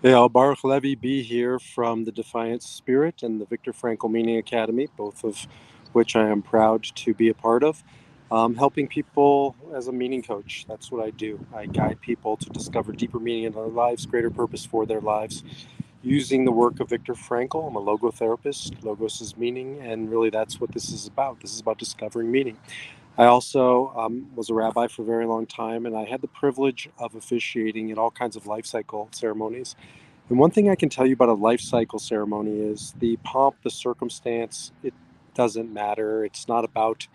Hey, Al Baruch Levy B here from the Defiant Spirit and the Viktor Frankl Meaning Academy, both of which I am proud to be a part of. Helping people as a meaning coach. That's what I do. I guide people to discover deeper meaning in their lives, greater purpose for their lives, using the work of Viktor Frankl. I'm a logotherapist. Logos is meaning, and really that's what this is about. This is about discovering meaning. I also was a rabbi for a very long time, and I had the privilege of officiating at all kinds of life cycle ceremonies. And one thing I can tell you about a life cycle ceremony is the pomp, the circumstance, it doesn't matter. It's not about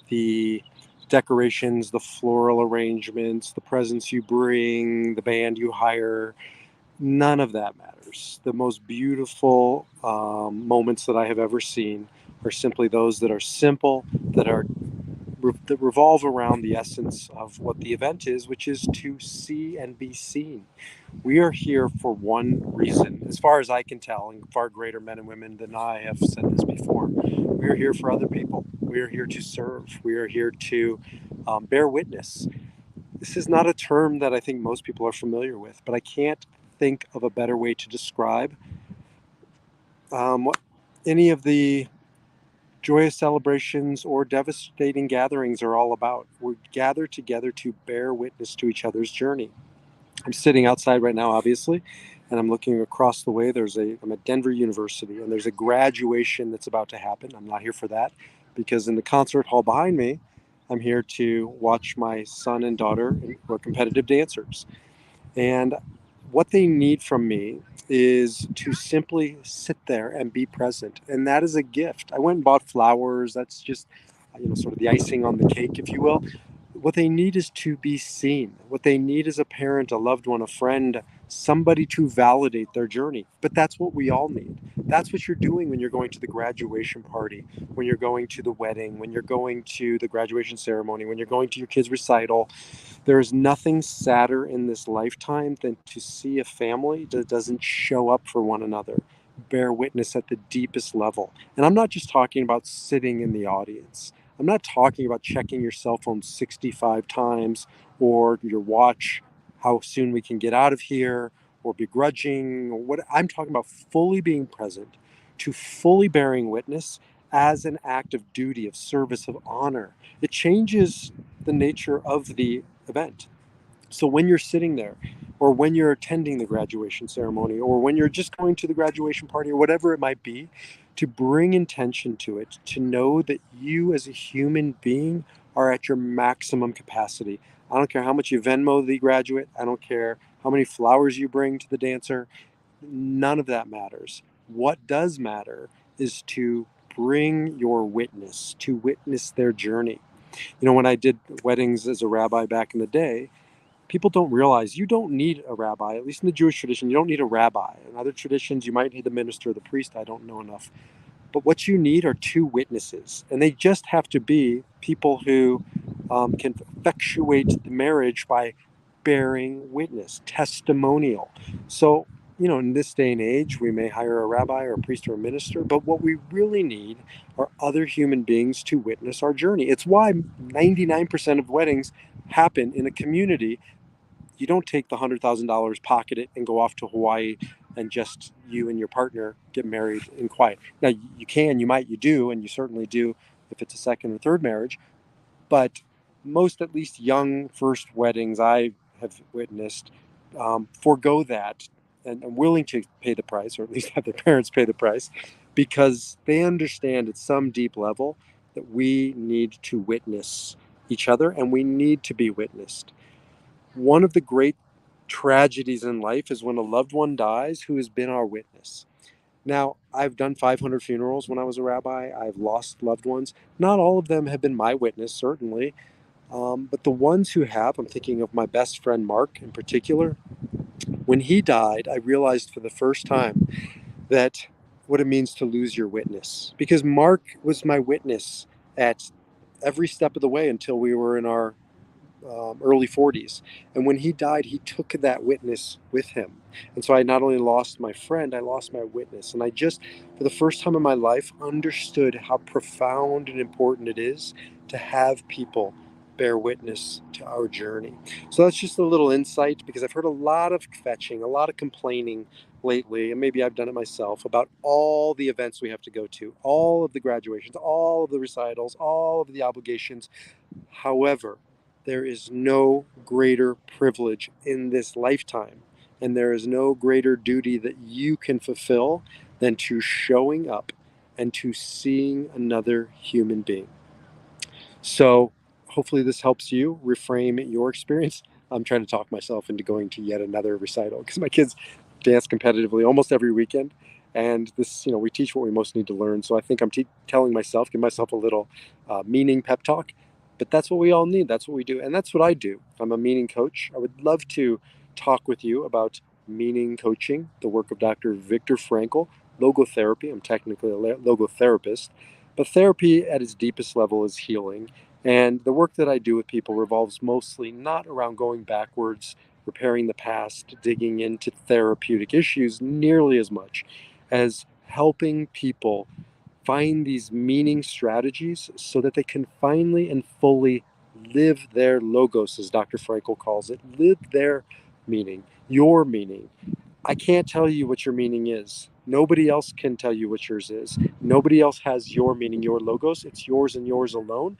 the decorations, the floral arrangements, the presents you bring, the band you hire. None of that matters. The most beautiful moments that I have ever seen are simply those that are simple, that revolve around the essence of what the event is, which is to see and be seen. We are here for one reason, as far as I can tell, and far greater men and women than I have said this before. We are here for other people. We are here to serve. We are here to bear witness. This is not a term that I think most people are familiar with, but I can't think of a better way to describe what any of the joyous celebrations or devastating gatherings are all about. We gather together to bear witness to each other's journey. I'm sitting outside right now, obviously, and I'm looking across the way. I'm at Denver University, and there's a graduation that's about to happen. I'm not here for that because in the concert hall behind me, I'm here to watch my son and daughter who are competitive dancers. And what they need from me is to simply sit there and be present. And that is a gift. I went and bought flowers. That's just, sort of the icing on the cake, if you will. What they need is to be seen. What they need is a parent, a loved one, a friend, somebody to validate their journey. But that's what we all need. That's what you're doing when you're going to the graduation party, when you're going to the wedding, when you're going to the graduation ceremony, when you're going to your kid's recital. There is nothing sadder in this lifetime than to see a family that doesn't show up for one another, bear witness at the deepest level. And I'm not just talking about sitting in the audience. I'm not talking about checking your cell phone 65 times or your watch, how soon we can get out of here, or begrudging. Or what I'm talking about, fully being present, to fully bearing witness as an act of duty, of service, of honor. It changes the nature of the event. So when you're sitting there, or when you're attending the graduation ceremony, or when you're just going to the graduation party, or whatever it might be, to bring intention to it, to know that you as a human being are at your maximum capacity. I don't care how much you Venmo the graduate, I don't care how many flowers you bring to the dancer, none of that matters. What does matter is to bring your witness, to witness their journey. When I did weddings as a rabbi back in the day, people don't realize you don't need a rabbi. At least in the Jewish tradition, you don't need a rabbi. In other traditions, you might need the minister or the priest. I don't know enough. But what you need are two witnesses, and they just have to be people who can effectuate the marriage by bearing witness, testimonial. So, in this day and age, we may hire a rabbi or a priest or a minister, but what we really need are other human beings to witness our journey. It's why 99% of weddings happen in a community. You don't take the $100,000, pocket it, and go off to Hawaii and just you and your partner get married in quiet. Now, you can, you might, you do, and you certainly do if it's a second or third marriage. But most, at least young first weddings I have witnessed, forego that and are willing to pay the price, or at least have their parents pay the price, because they understand at some deep level that we need to witness each other and we need to be witnessed. One of the great tragedies in life is when a loved one dies who has been our witness. Now, I've done 500 funerals when I was a rabbi. I've lost loved ones. Not all of them have been my witness, certainly. But the ones who have, I'm thinking of my best friend Mark in particular. When he died, I realized for the first time that what it means to lose your witness. Because Mark was my witness at every step of the way until we were in our early 40s. And when he died, he took that witness with him. And so I not only lost my friend, I lost my witness. And I just, for the first time in my life, understood how profound and important it is to have people bear witness to our journey. So that's just a little insight, because I've heard a lot of fetching, a lot of complaining lately, and maybe I've done it myself, about all the events we have to go to, all of the graduations, all of the recitals, all of the obligations. However, there is no greater privilege in this lifetime, and there is no greater duty that you can fulfill than to showing up and to seeing another human being. So hopefully this helps you reframe your experience. I'm trying to talk myself into going to yet another recital, because my kids dance competitively almost every weekend. And this, we teach what we most need to learn. So I think I'm telling myself, give myself a little meaning pep talk. But that's what we all need. That's what we do. And that's what I do. I'm a meaning coach. I would love to talk with you about meaning coaching, the work of Dr. Viktor Frankl, logotherapy. I'm technically a logotherapist. But therapy at its deepest level is healing. And the work that I do with people revolves mostly not around going backwards, repairing the past, digging into therapeutic issues nearly as much as helping people find these meaning strategies so that they can finally and fully live their logos, as Dr. Frankl calls it, live their meaning, your meaning. I can't tell you what your meaning is. Nobody else can tell you what yours is. Nobody else has your meaning, your logos. It's yours and yours alone.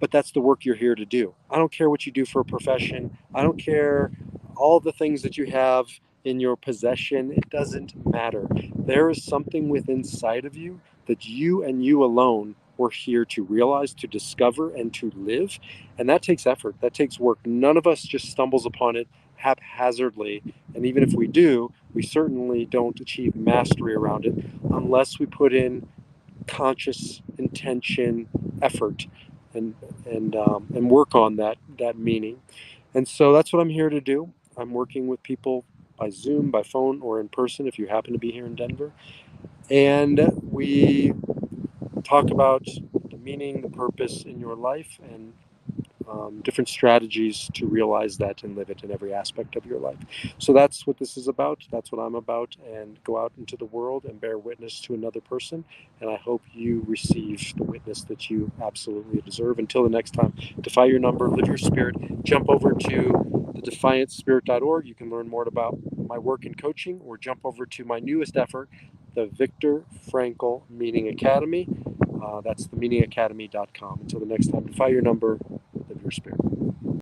But that's the work you're here to do. I don't care what you do for a profession. I don't care all the things that you have in your possession. It doesn't matter. There is something within inside of you that you and you alone were here to realize, to discover, and to live. And that takes effort. That takes work. None of us just stumbles upon it haphazardly. And even if we do, we certainly don't achieve mastery around it unless we put in conscious intention, effort, and and work on that meaning. And so that's what I'm here to do. I'm working with people by Zoom, by phone, or in person if you happen to be here in Denver. And we talk about the meaning, the purpose in your life, and different strategies to realize that and live it in every aspect of your life. So that's what this is about. That's what I'm about. And go out into the world and bear witness to another person. And I hope you receive the witness that you absolutely deserve. Until the next time, defy your number, live your spirit. Jump over to thedefiantspirit.org. You can learn more about my work in coaching, or jump over to my newest effort, the Viktor Frankl Meaning Academy. That's themeaningacademy.com. Until the next time, defy your number, live your spirit.